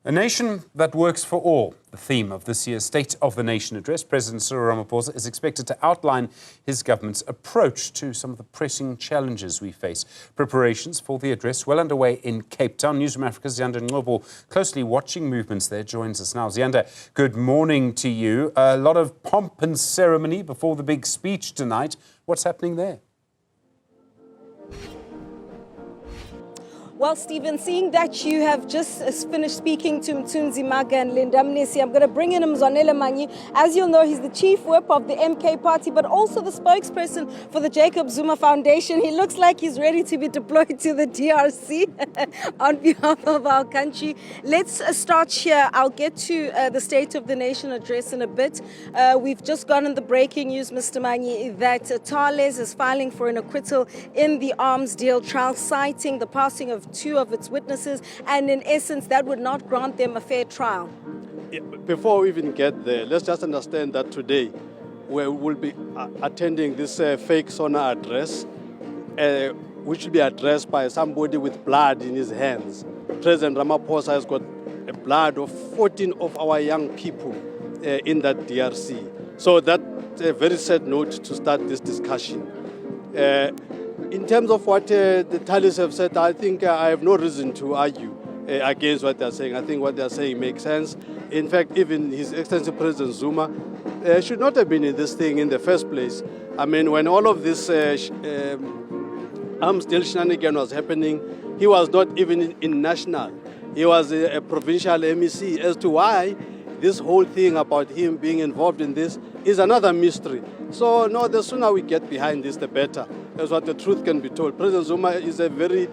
A nation that works for all, the theme of this year's State of the Nation address. President Cyril Ramaphosa is expected to outline his government's approach to some of the pressing challenges we face. Preparations for the address well underway in Cape Town. Newzroom Afrika's Nqobo, closely watching movements there, joins us now. Ziyanda, good morning to you. A lot of pomp and ceremony before the big speech tonight. What's happening there? Well, Stephen, seeing that you have just finished speaking to Mthunzi Maga and Linda Mnisi, I'm going to bring in Mzwanele Manyi. As you'll know, he's the chief whip of the MK party, but also the spokesperson for the Jacob Zuma Foundation. He looks like he's ready to be deployed to the DRC on behalf of our country. Let's start here. I'll get to the State of the Nation address in a bit. We've just gotten the breaking news, Mr. Manyi, that Thales is filing for an acquittal in the arms deal trial, citing the passing of two of its witnesses, and in essence that would not grant them a fair trial. Yeah, before we even get there, let's just understand that today we will be attending this fake Sona address, which will be addressed by somebody with blood in his hands. President Ramaphosa has got blood of 14 of our young people in that DRC. So that's a very sad note to start this discussion. In terms of what the Thalis have said, I think I have no reason to argue against what they're saying. I think what they're saying makes sense. In fact, even His Excellency President Zuma should not have been in this thing in the first place. I mean, when all of this arms deal shenanigan was happening, he was not even in national. He was a provincial MEC. As to why this whole thing about him being involved in this is another mystery. So, no, the sooner we get behind this, the better. That's what the truth can be told. President Zuma is a very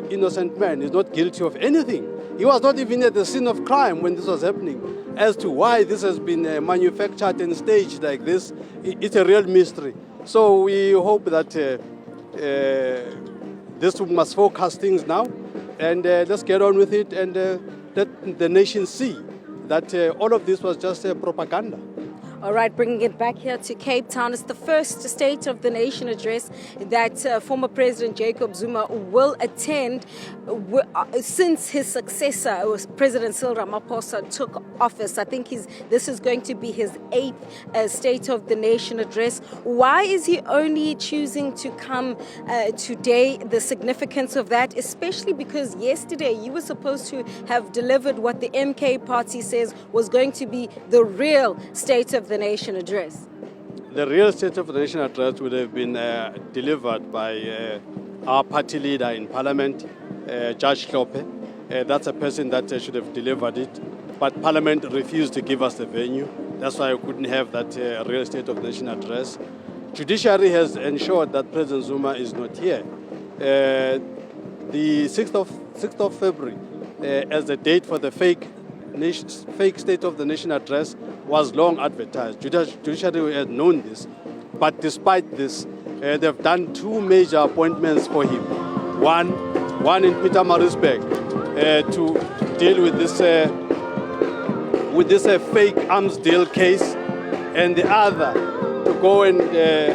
innocent man. He's not guilty of anything. He was not even at the scene of crime when this was happening. As to why this has been manufactured and staged like this, it's a real mystery. So we hope that this must focus things now, and let's get on with it, and let the nation see that all of this was just propaganda. All right, bringing it back here to Cape Town. It's the first State of the Nation address that former President Jacob Zuma will attend since his successor, President Cyril Ramaphosa, took office. I think this is going to be his 8th State of the Nation address. Why is he only choosing to come today? The significance of that, especially because yesterday you were supposed to have delivered what the MK party says was going to be the real State of the Nation address. The real State of the Nation address would have been delivered by our party leader in Parliament, Judge Klope. That's a person that should have delivered it. But Parliament refused to give us the venue. That's why we couldn't have that real State of the Nation address. Judiciary has ensured that President Zuma is not here. The 6th of February, as the date for the fake State of the Nation address, was long advertised. Judiciary had known this, but despite this, they've done 2 major appointments for him. One in Pietermaritzburg to deal with this fake arms deal case, and the other to go and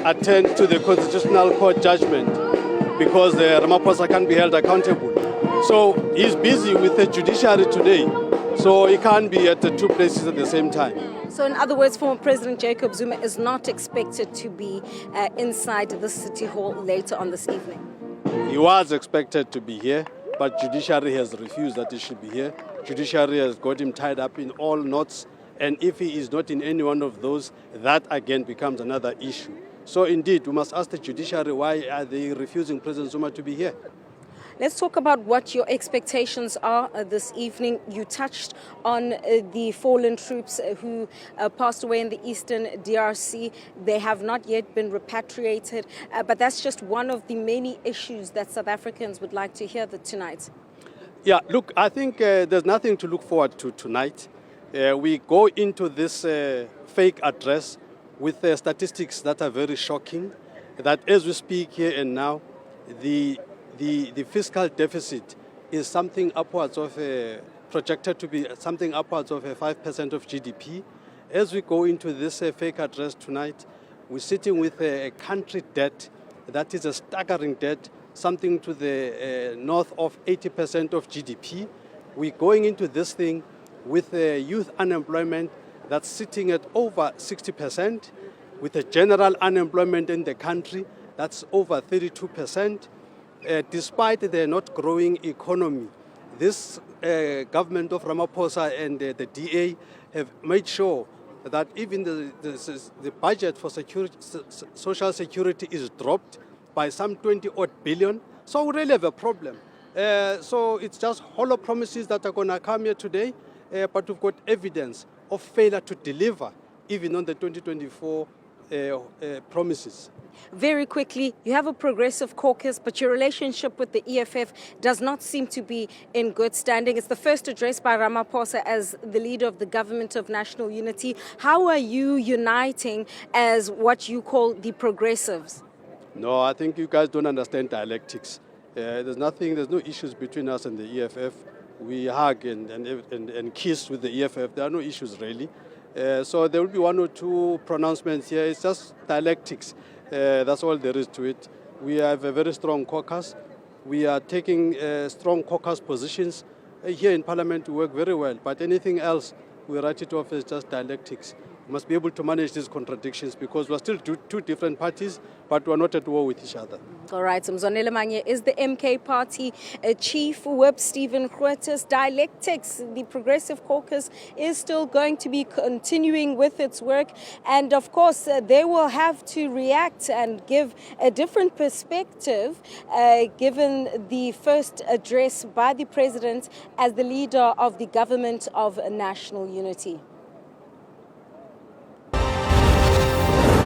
attend to the Constitutional Court judgment because Ramaphosa can't be held accountable. So he's busy with the judiciary today, so he can't be at the 2 places at the same time. So in other words, former President Jacob Zuma is not expected to be inside the City Hall later on this evening. He was expected to be here, but judiciary has refused that he should be here. Judiciary has got him tied up in all knots, and if he is not in any one of those, that again becomes another issue. So indeed, we must ask the judiciary, why are they refusing President Zuma to be here? Let's talk about what your expectations are this evening. You touched on the fallen troops who passed away in the eastern DRC. They have not yet been repatriated, but that's just one of the many issues that South Africans would like to hear tonight. Yeah, look, I think there's nothing to look forward to tonight. We go into this fake address with statistics that are very shocking, that as we speak here and now, the fiscal deficit is something upwards of projected to be something upwards of 5% of GDP. As we go into this fake address tonight, we're sitting with a country debt that is a staggering debt, something to the north of 80% of GDP. we're going into this thing with youth unemployment that's sitting at over 60%, with a general unemployment in the country that's over 32%. Despite the not growing economy, this government of Ramaphosa and the DA have made sure that even the budget for social security is dropped by some 20-odd billion. So we really have a problem. So it's just hollow promises that are going to come here today, but we've got evidence of failure to deliver even on the 2024 promises. Very quickly, you have a progressive caucus, but your relationship with the EFF does not seem to be in good standing. It's the first address by Ramaphosa as the leader of the Government of National Unity. How are you uniting as what you call the progressives? No, I think you guys don't understand dialectics. There's no issues between us and the EFF. We hug and kiss with the EFF. There are no issues really. So there will be one or two pronouncements here. It's just dialectics. That's all there is to it. We have a very strong caucus. We are taking strong caucus positions. Here in Parliament we work very well, but anything else, we write it off as just dialectics. We must be able to manage these contradictions because we're still two different parties, but we're not at war with each other. All right, Mzwanele Manyi is the MK Party Chief Whip. Stephen Grootes, dialectics. The Progressive Caucus is still going to be continuing with its work. And of course, they will have to react and give a different perspective given the first address by the President as the leader of the Government of National Unity.